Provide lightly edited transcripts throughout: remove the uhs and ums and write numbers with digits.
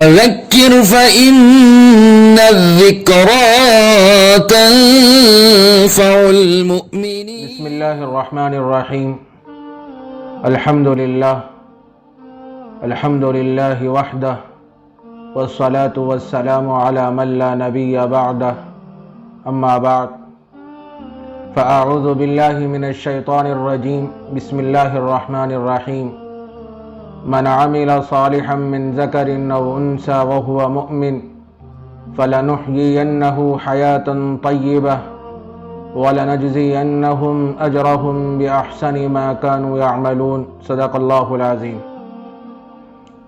فذكر فإن الذكرى تنفع المؤمنين. بسم اللہ الرحمن الرحیم. الحمد للہ وحدہ والصلاة والسلام علی من لا نبی بعدہ. اما بعد فاعوذ باللہ من الشیطان الرجیم. بسم اللہ الرحمن الرحیم. من عمل صالحا من ذکر او انثى وهو مؤمن فلنحيينه حياة طیبہ وَلَنَجْزِيَنَّهُمْ أَجْرَهُمْ بِأَحْسَنِ مَا كَانُوا يَعْمَلُونَ. صدق اللہ العظیم.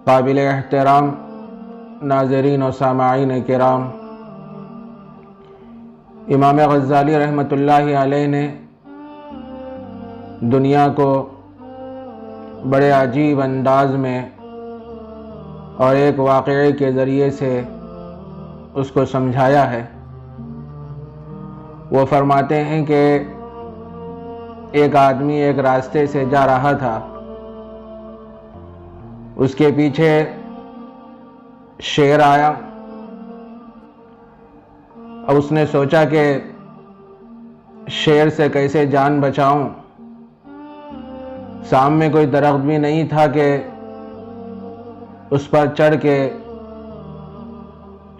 قابل احترام ناظرین و سامعین کرام، امام غزالی رحمۃ اللہ علیہ نے دنیا کو بڑے عجیب انداز میں اور ایک واقعے کے ذریعے سے اس کو سمجھایا ہے. وہ فرماتے ہیں کہ ایک آدمی ایک راستے سے جا رہا تھا، اس کے پیچھے شیر آیا. اب اس نے سوچا کہ شیر سے کیسے جان بچاؤں. سامنے کوئی درخت بھی نہیں تھا کہ اس پر چڑھ کے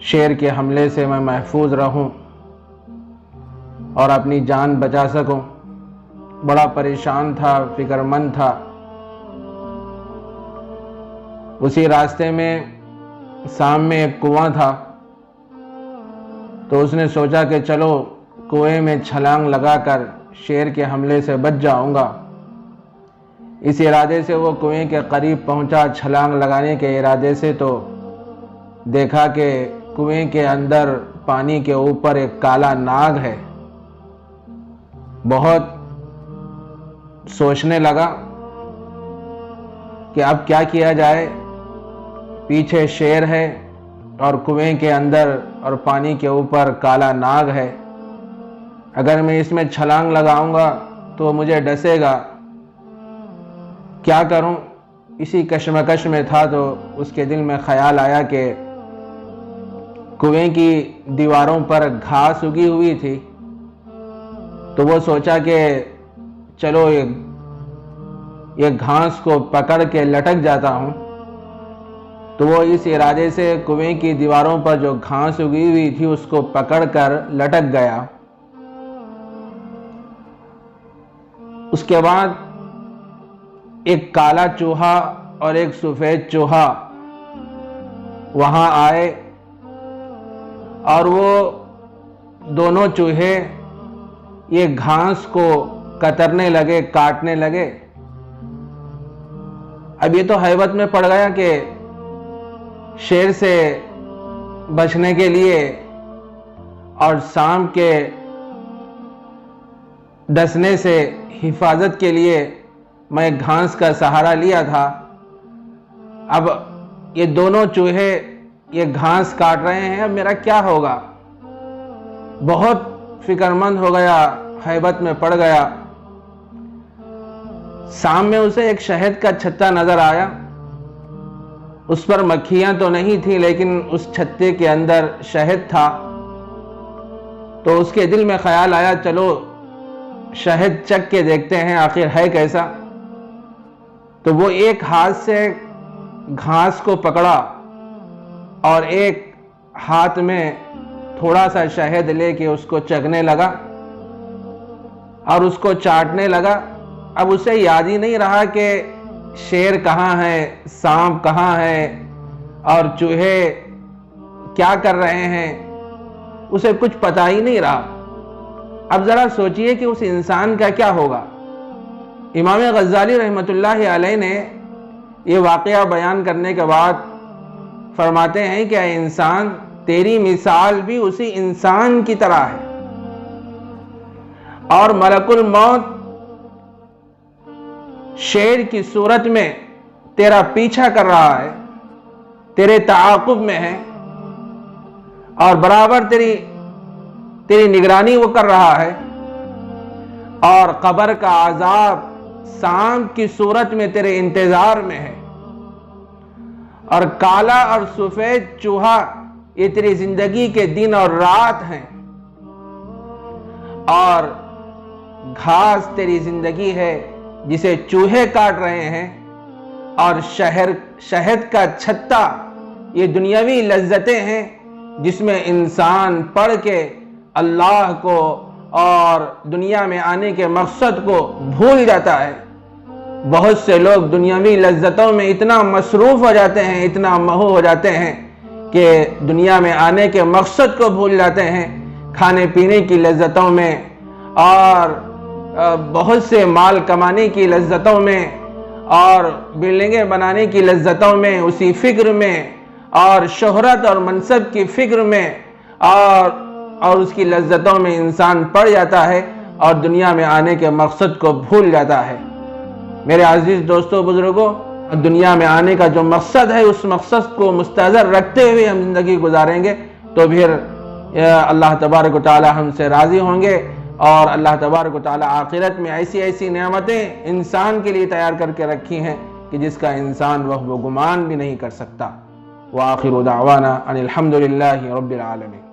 شیر کے حملے سے میں محفوظ رہوں اور اپنی جان بچا سکوں. بڑا پریشان تھا، فکر مند تھا. اسی راستے میں سامنے ایک کنواں تھا، تو اس نے سوچا کہ چلو کنویں میں چھلانگ لگا کر شیر کے حملے سے بچ جاؤں گا. اس ارادے سے وہ کنویں کے قریب پہنچا. چھلانگ لگانے کے ارادے سے تو دیکھا کہ کنویں کے اندر پانی کے اوپر ایک کالا ناگ ہے. بہت سوچنے لگا کہ اب کیا کیا جائے. پیچھے شیر ہے اور کنویں کے اندر اور پانی کے اوپر کالا ناگ ہے. اگر میں اس میں چھلانگ لگاؤں گا تو مجھے ڈسے گا. کیا کروں؟ اسی کشمکش میں تھا تو اس کے دل میں خیال آیا کہ کنویں کی دیواروں پر گھاس اگی ہوئی تھی. تو وہ سوچا کہ چلو یہ گھاس کو پکڑ کے لٹک جاتا ہوں. تو وہ اس ارادے سے کنویں کی دیواروں پر جو گھاس اگی ہوئی تھی اس کو پکڑ کر لٹک گیا. اس کے بعد ایک کالا چوہا اور ایک سفید چوہا وہاں آئے اور وہ دونوں چوہے یہ گھاس کو کترنے لگے، کاٹنے لگے. اب یہ تو حیبت میں پڑ گیا کہ شیر سے بچنے کے لیے اور سانپ کے ڈسنے سے حفاظت کے لیے میں گھاس کا سہارا لیا تھا. اب یہ دونوں چوہے یہ گھاس کاٹ رہے ہیں، اب میرا کیا ہوگا؟ بہت فکر مند ہو گیا، حیبت میں پڑ گیا. سامنے اسے ایک شہد کا چھتا نظر آیا. اس پر مکھیاں تو نہیں تھی لیکن اس چھتے کے اندر شہد تھا. تو اس کے دل میں خیال آیا چلو شہد چکھ کے دیکھتے ہیں آخر ہے کیسا. تو وہ ایک ہاتھ سے گھاس کو پکڑا اور ایک ہاتھ میں تھوڑا سا شہد لے کے اس کو چگنے لگا اور اس کو چاٹنے لگا. اب اسے یاد ہی نہیں رہا کہ شیر کہاں ہے، سانپ کہاں ہے اور چوہے کیا کر رہے ہیں. اسے کچھ پتہ ہی نہیں رہا. اب ذرا سوچئے کہ اس انسان کا کیا ہوگا. امام غزالی رحمۃ اللہ علیہ نے یہ واقعہ بیان کرنے کے بعد فرماتے ہیں کہ اے انسان، تیری مثال بھی اسی انسان کی طرح ہے اور ملک الموت شیر کی صورت میں تیرا پیچھا کر رہا ہے، تیرے تعاقب میں ہے اور برابر تیری نگرانی وہ کر رہا ہے. اور قبر کا عذاب سانپ کی صورت میں تیرے انتظار میں ہے. اور کالا اور سفید چوہا یہ تیری زندگی کے دن اور رات ہیں، اور گھاس تیری زندگی ہے جسے چوہے کاٹ رہے ہیں، اور شہد کا چھتا یہ دنیاوی لذتیں ہیں جس میں انسان پڑھ کے اللہ کو اور دنیا میں آنے کے مقصد کو بھول جاتا ہے۔ بہت سے لوگ دنیاوی لذتوں میں اتنا مصروف ہو جاتے ہیں، اتنا مہو ہو جاتے ہیں کہ دنیا میں آنے کے مقصد کو بھول جاتے ہیں، کھانے پینے کی لذتوں میں اور بہت سے مال کمانے کی لذتوں میں اور بلڈنگیں بنانے کی لذتوں میں، اسی فکر میں، اور شہرت اور منصب کی فکر میں اور اس کی لذتوں میں انسان پڑ جاتا ہے اور دنیا میں آنے کے مقصد کو بھول جاتا ہے۔ میرے عزیز دوستوں بزرگوں، دنیا میں آنے کا جو مقصد ہے اس مقصد کو مستحضر رکھتے ہوئے ہم زندگی گزاریں گے تو پھر اللہ تبارک و تعالی ہم سے راضی ہوں گے، اور اللہ تبارک و تعالی آخرت میں ایسی نعمتیں انسان کے لیے تیار کر کے رکھی ہیں کہ جس کا انسان وہ گمان بھی نہیں کر سکتا۔ وآخر دعوانا ان الحمد للہ رب العالمین۔